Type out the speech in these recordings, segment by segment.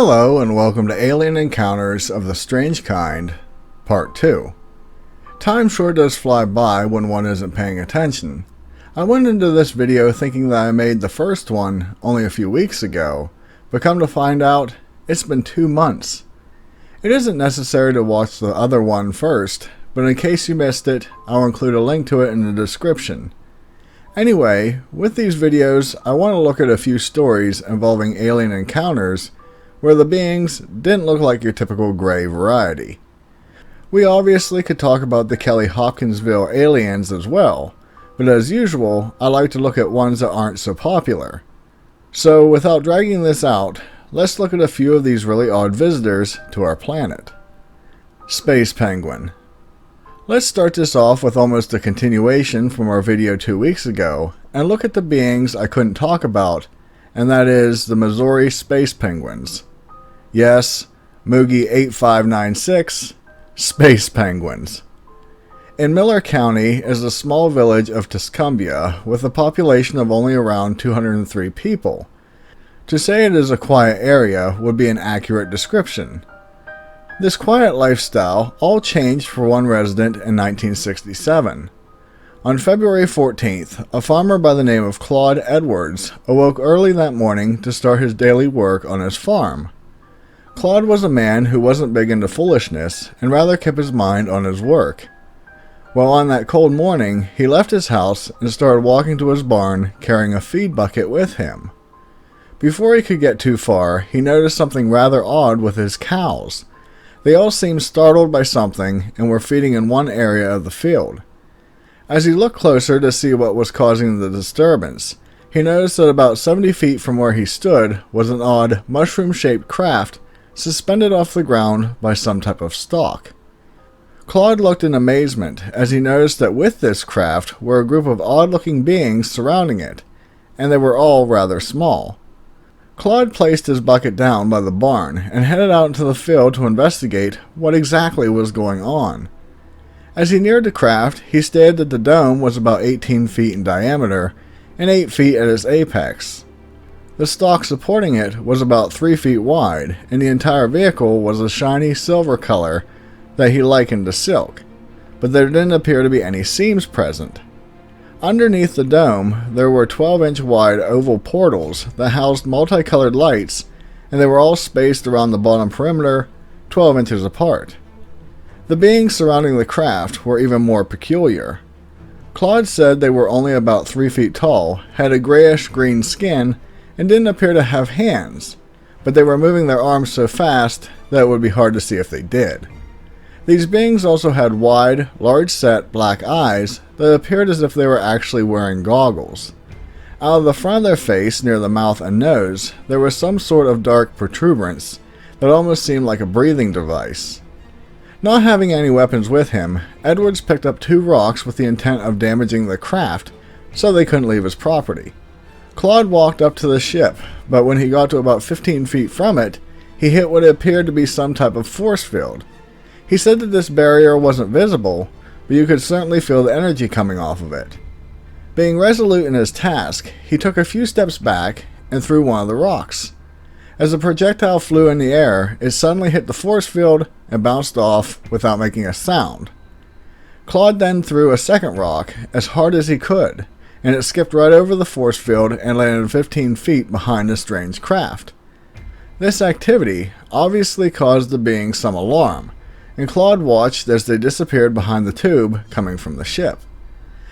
Hello and welcome to Alien Encounters of the Strange Kind, Part 2. Time sure does fly by when one isn't paying attention. I went into this video thinking that I made the first one only a few weeks ago, but come to find out, it's been 2 months. It isn't necessary to watch the other one first, but in case you missed it, I'll include a link to it in the description. Anyway, with these videos, I want to look at a few stories involving alien encounters where the beings didn't look like your typical gray variety. We obviously could talk about the Kelly Hopkinsville aliens as well, but as usual, I like to look at ones that aren't so popular. So without dragging this out, let's look at a few of these really odd visitors to our planet. Space Penguin. Let's start this off with almost a continuation from our video 2 weeks ago, and look at the beings I couldn't talk about, and that is the Missouri Space Penguins. Yes, Moogie 8596, Space Penguins. In Miller County is the small village of Tuscumbia with a population of only around 203 people. To say it is a quiet area would be an accurate description. This quiet lifestyle all changed for one resident in 1967. On February 14th, a farmer by the name of Claude Edwards awoke early that morning to start his daily work on his farm. Claude was a man who wasn't big into foolishness and rather kept his mind on his work. Well, on that cold morning, he left his house and started walking to his barn carrying a feed bucket with him. Before he could get too far, he noticed something rather odd with his cows. They all seemed startled by something and were feeding in one area of the field. As he looked closer to see what was causing the disturbance, he noticed that about 70 feet from where he stood was an odd, mushroom-shaped craft suspended off the ground by some type of stalk. Claude looked in amazement as he noticed that with this craft were a group of odd-looking beings surrounding it, and they were all rather small. Claude placed his bucket down by the barn and headed out into the field to investigate what exactly was going on. As he neared the craft, he stated that the dome was about 18 feet in diameter and 8 feet at its apex. The stalk supporting it was about 3 feet wide, and the entire vehicle was a shiny silver color that he likened to silk, but there didn't appear to be any seams present. Underneath the dome, there were 12-inch wide oval portals that housed multicolored lights, and they were all spaced around the bottom perimeter, 12 inches apart. The beings surrounding the craft were even more peculiar. Claude said they were only about 3 feet tall, had a grayish-green skin, and didn't appear to have hands, but they were moving their arms so fast that it would be hard to see if they did. These beings also had wide, large-set black eyes that appeared as if they were actually wearing goggles. Out of the front of their face, near the mouth and nose, there was some sort of dark protuberance that almost seemed like a breathing device. Not having any weapons with him, Edwards picked up 2 rocks with the intent of damaging the craft so they couldn't leave his property. Claude walked up to the ship, but when he got to about 15 feet from it, he hit what appeared to be some type of force field. He said that this barrier wasn't visible, but you could certainly feel the energy coming off of it. Being resolute in his task, he took a few steps back and threw one of the rocks. As the projectile flew in the air, it suddenly hit the force field and bounced off without making a sound. Claude then threw a second rock as hard as he could, and it skipped right over the force field and landed 15 feet behind the strange craft. This activity obviously caused the beings some alarm, and Claude watched as they disappeared behind the tube coming from the ship.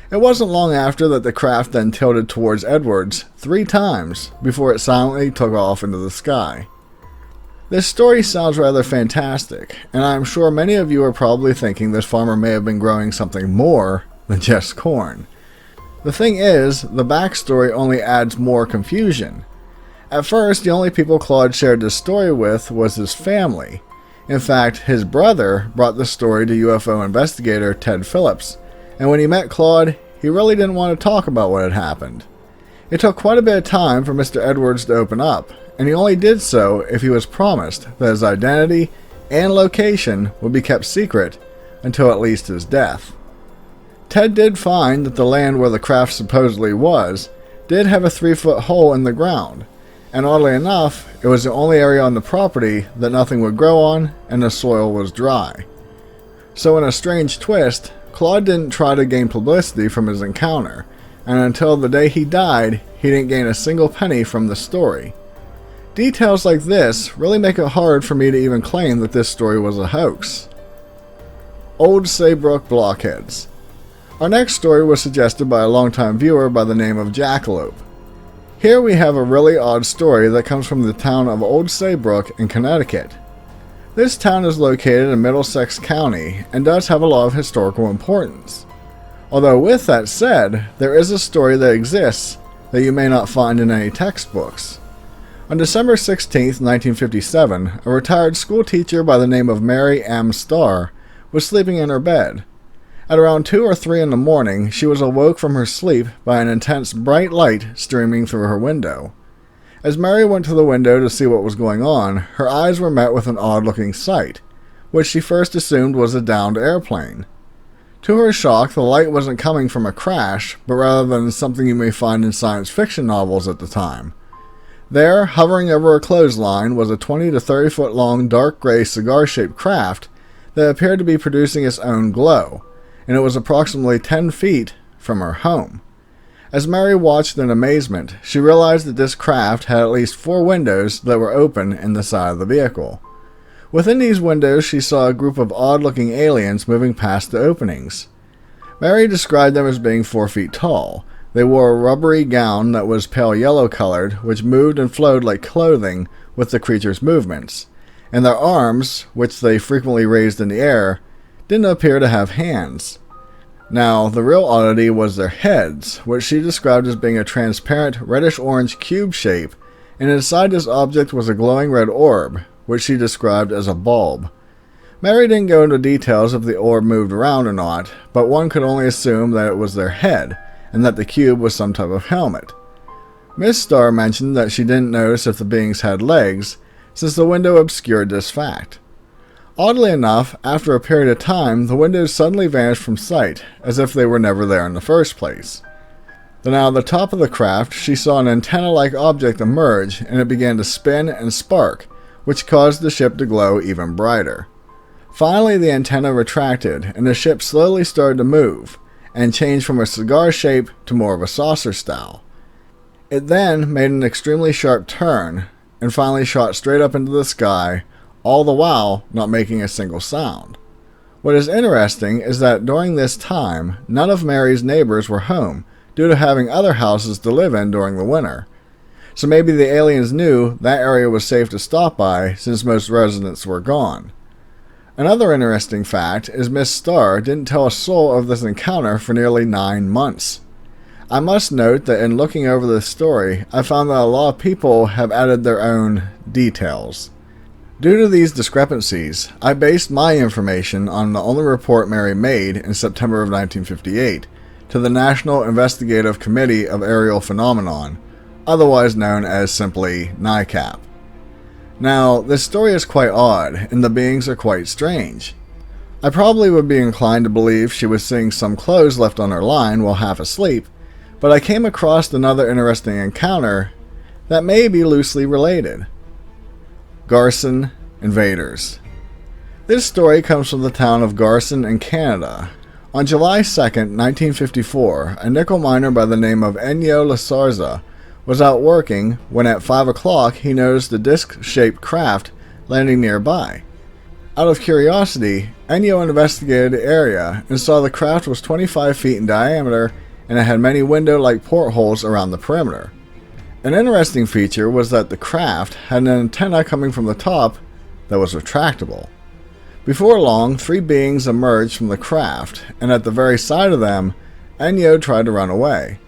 It wasn't long after that the craft then tilted towards Edwards 3 times before it silently took off into the sky. This story sounds rather fantastic, and I am sure many of you are probably thinking this farmer may have been growing something more than just corn. The thing is, the backstory only adds more confusion. At first, the only people Claude shared this story with was his family. In fact, his brother brought the story to UFO investigator Ted Phillips, and when he met Claude, he really didn't want to talk about what had happened. It took quite a bit of time for Mr. Edwards to open up, and he only did so if he was promised that his identity and location would be kept secret until at least his death. Ted did find that the land where the craft supposedly was did have a 3-foot hole in the ground, and oddly enough, it was the only area on the property that nothing would grow on and the soil was dry. So in a strange twist, Claude didn't try to gain publicity from his encounter, and until the day he died, he didn't gain a single penny from the story. Details like this really make it hard for me to even claim that this story was a hoax. Old Saybrook blockheads. Our next story was suggested by a longtime viewer by the name of Jackalope. Here we have a really odd story that comes from the town of Old Saybrook in Connecticut. This town is located in Middlesex County and does have a lot of historical importance. Although with that said, there is a story that exists that you may not find in any textbooks. On December 16, 1957, a retired school teacher by the name of Mary M. Starr was sleeping in her bed. At around 2 or 3 in the morning, she was awoke from her sleep by an intense bright light streaming through her window. As Mary went to the window to see what was going on, her eyes were met with an odd-looking sight, which she first assumed was a downed airplane. To her shock, the light wasn't coming from a crash, but rather than something you may find in science fiction novels at the time. There, hovering over a clothesline, was a 20 to 30 foot long dark gray cigar-shaped craft that appeared to be producing its own glow, and it was approximately 10 feet from her home. As Mary watched in amazement, she realized that this craft had at least 4 windows that were open in the side of the vehicle. Within these windows, she saw a group of odd-looking aliens moving past the openings. Mary described them as being 4 feet tall. They wore a rubbery gown that was pale yellow colored, which moved and flowed like clothing with the creature's movements, and their arms, which they frequently raised in the air, didn't appear to have hands. Now, the real oddity was their heads, which she described as being a transparent reddish-orange cube shape, and inside this object was a glowing red orb, which she described as a bulb. Mary didn't go into details if the orb moved around or not, but one could only assume that it was their head, and that the cube was some type of helmet. Miss Starr mentioned that she didn't notice if the beings had legs, since the window obscured this fact. Oddly enough, after a period of time, the windows suddenly vanished from sight, as if they were never there in the first place. Then out of the top of the craft, she saw an antenna-like object emerge, and it began to spin and spark, which caused the ship to glow even brighter. Finally, the antenna retracted, and the ship slowly started to move, and changed from a cigar shape to more of a saucer style. It then made an extremely sharp turn, and finally shot straight up into the sky, all the while not making a single sound. What is interesting is that during this time, none of Mary's neighbors were home due to having other houses to live in during the winter. So maybe the aliens knew that area was safe to stop by since most residents were gone. Another interesting fact is Miss Starr didn't tell a soul of this encounter for nearly 9 months. I must note that in looking over this story, I found that a lot of people have added their own details. Due to these discrepancies, I based my information on the only report Mary made in September of 1958 to the National Investigative Committee of Aerial Phenomenon, otherwise known as simply NICAP. Now, this story is quite odd, and the beings are quite strange. I probably would be inclined to believe she was seeing some clothes left on her line while half asleep, but I came across another interesting encounter that may be loosely related. Garson, invaders. This story comes from the town of Garson in Canada. On July 2nd, 1954, a nickel miner by the name of Ennio Lasarza was out working when at 5 o'clock he noticed a disc-shaped craft landing nearby. Out of curiosity, Ennio investigated the area and saw the craft was 25 feet in diameter and it had many window-like portholes around the perimeter. An interesting feature was that the craft had an antenna coming from the top that was retractable. Before long, 3 beings emerged from the craft, and at the very side of them, Ennio tried to run away.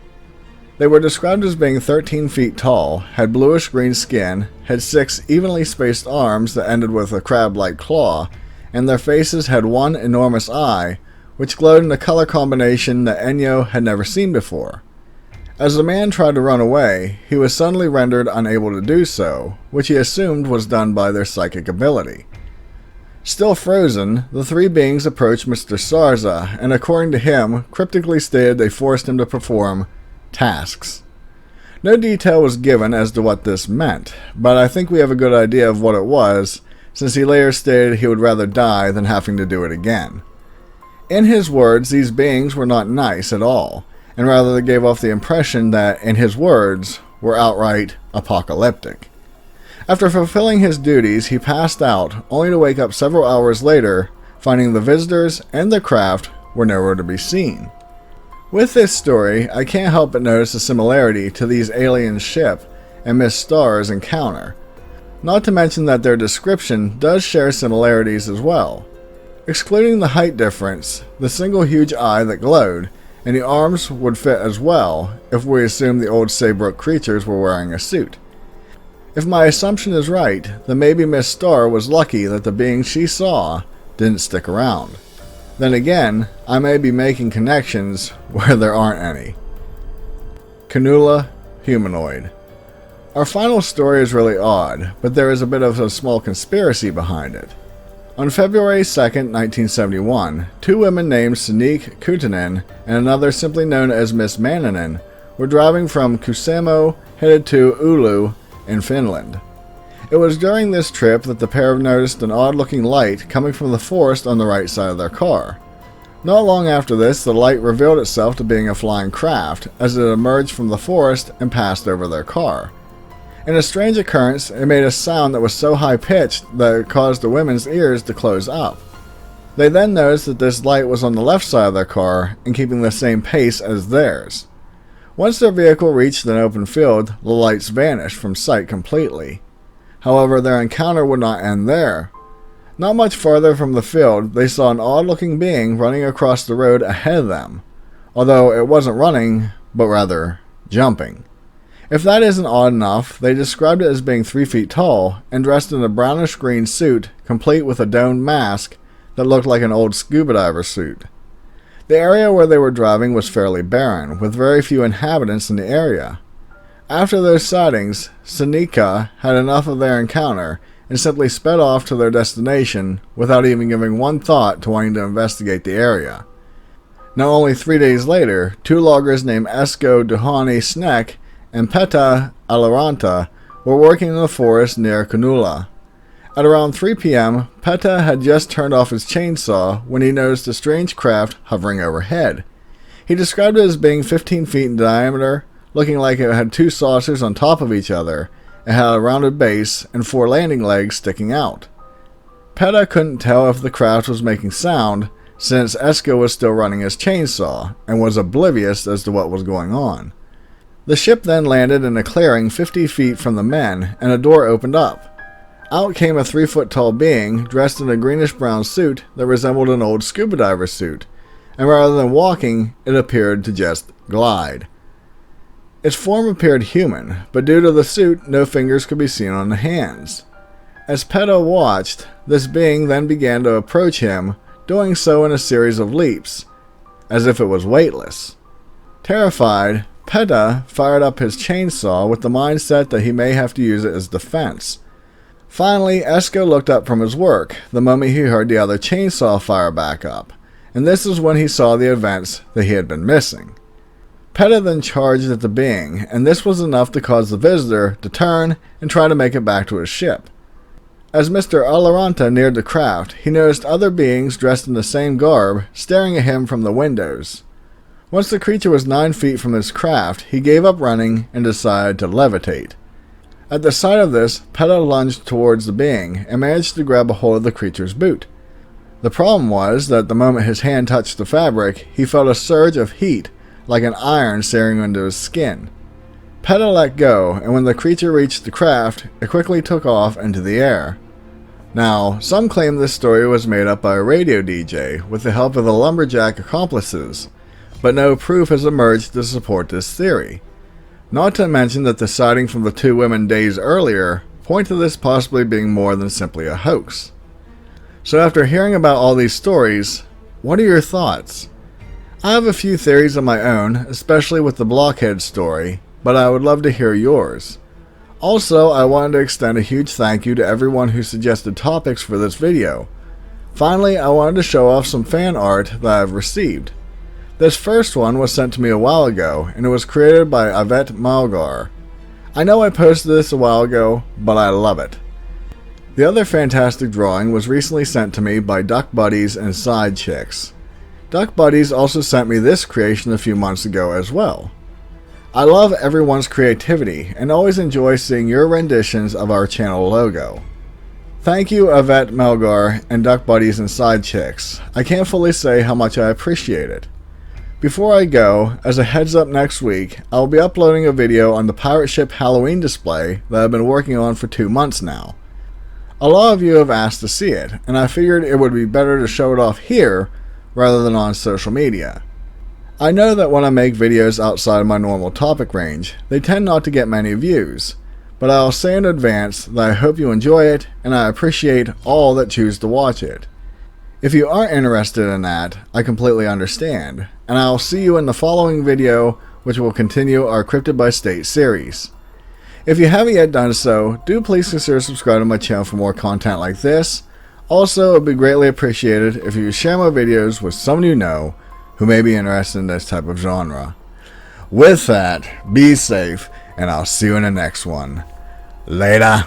They were described as being 13 feet tall, had bluish-green skin, had 6 evenly spaced arms that ended with a crab-like claw, and their faces had one enormous eye, which glowed in a color combination that Ennio had never seen before. As the man tried to run away, he was suddenly rendered unable to do so, which he assumed was done by their psychic ability. Still frozen, the 3 beings approached Mr. Sarza, and according to him, cryptically stated they forced him to perform tasks. No detail was given as to what this meant, but I think we have a good idea of what it was, since he later stated he would rather die than having to do it again. In his words, these beings were not nice at all, and rather they gave off the impression that, in his words, were outright apocalyptic. After fulfilling his duties, he passed out, only to wake up several hours later, finding the visitors and the craft were nowhere to be seen. With this story, I can't help but notice a similarity to these alien ship and Miss Star's encounter. Not to mention that their description does share similarities as well. Excluding the height difference, the single huge eye that glowed, and the arms would fit as well if we assume the old Saybrook creatures were wearing a suit. If my assumption is right, then maybe Miss Star was lucky that the being she saw didn't stick around. Then again, I may be making connections where there aren't any. Kanula, humanoid. Our final story is really odd, but there is a bit of a small conspiracy behind it. On February 2, 1971, two women named Sonique Kutanen and another simply known as Miss Manninen were driving from Kuusamo headed to Oulu in Finland. It was during this trip that the pair noticed an odd-looking light coming from the forest on the right side of their car. Not long after this, the light revealed itself to being a flying craft as it emerged from the forest and passed over their car. In a strange occurrence, it made a sound that was so high-pitched that it caused the women's ears to close up. They then noticed that this light was on the left side of their car and keeping the same pace as theirs. Once their vehicle reached an open field, the lights vanished from sight completely. However, their encounter would not end there. Not much farther from the field, they saw an odd-looking being running across the road ahead of them, although it wasn't running, but rather jumping. If that isn't odd enough, they described it as being 3 feet tall and dressed in a brownish-green suit, complete with a domed mask that looked like an old scuba diver suit. The area where they were driving was fairly barren, with very few inhabitants in the area. After those sightings, Sonika had enough of their encounter and simply sped off to their destination without even giving one thought to wanting to investigate the area. Now only 3 days later, two loggers named Esko Duhani Snek and Peta Alaranta were working in the forest near Kanula. At around 3 p.m., Peta had just turned off his chainsaw when he noticed a strange craft hovering overhead. He described it as being 15 feet in diameter, looking like it had two saucers on top of each other, and had a rounded base and 4 landing legs sticking out. Peta couldn't tell if the craft was making sound, since Esko was still running his chainsaw, and was oblivious as to what was going on. The ship then landed in a clearing 50 feet from the men, and a door opened up. Out came a 3-foot-tall being, dressed in a greenish-brown suit that resembled an old scuba diver suit, and rather than walking, it appeared to just glide. Its form appeared human, but due to the suit, no fingers could be seen on the hands. As Peta watched, this being then began to approach him, doing so in a series of leaps, as if it was weightless. Terrified, Peta fired up his chainsaw with the mindset that he may have to use it as defense. Finally, Esko looked up from his work the moment he heard the other chainsaw fire back up, and this is when he saw the events that he had been missing. Peta then charged at the being, and this was enough to cause the visitor to turn and try to make it back to his ship. As Mr. Alaranta neared the craft, he noticed other beings dressed in the same garb staring at him from the windows. Once the creature was 9 feet from his craft, he gave up running and decided to levitate. At the sight of this, Peta lunged towards the being and managed to grab a hold of the creature's boot. The problem was that the moment his hand touched the fabric, he felt a surge of heat, like an iron searing into his skin. Peta let go, and when the creature reached the craft, it quickly took off into the air. Now, some claim this story was made up by a radio DJ with the help of the lumberjack accomplices, but no proof has emerged to support this theory. Not to mention that the sighting from the two women days earlier point to this possibly being more than simply a hoax. So after hearing about all these stories, what are your thoughts? I have a few theories of my own, especially with the blockhead story, but I would love to hear yours. Also, I wanted to extend a huge thank you to everyone who suggested topics for this video. Finally, I wanted to show off some fan art that I've received. This first one was sent to me a while ago, and it was created by Yvette Malgar. I know I posted this a while ago, but I love it. The other fantastic drawing was recently sent to me by Duck Buddies and Side Chicks. Duck Buddies also sent me this creation a few months ago as well. I love everyone's creativity and always enjoy seeing your renditions of our channel logo. Thank you, Yvette Malgar and Duck Buddies and Side Chicks. I can't fully say how much I appreciate it. Before I go, as a heads up next week, I will be uploading a video on the pirate ship Halloween display that I've been working on for 2 months now. A lot of you have asked to see it, and I figured it would be better to show it off here rather than on social media. I know that when I make videos outside of my normal topic range, they tend not to get many views, but I'll say in advance that I hope you enjoy it and I appreciate all that choose to watch it. If you aren't interested in that, I completely understand, and I'll see you in the following video, which will continue our Cryptid by State series. If you haven't yet done so, do please consider subscribing to my channel for more content like this. Also, it would be greatly appreciated if you share my videos with someone you know who may be interested in this type of genre. With that, be safe, and I'll see you in the next one. Later.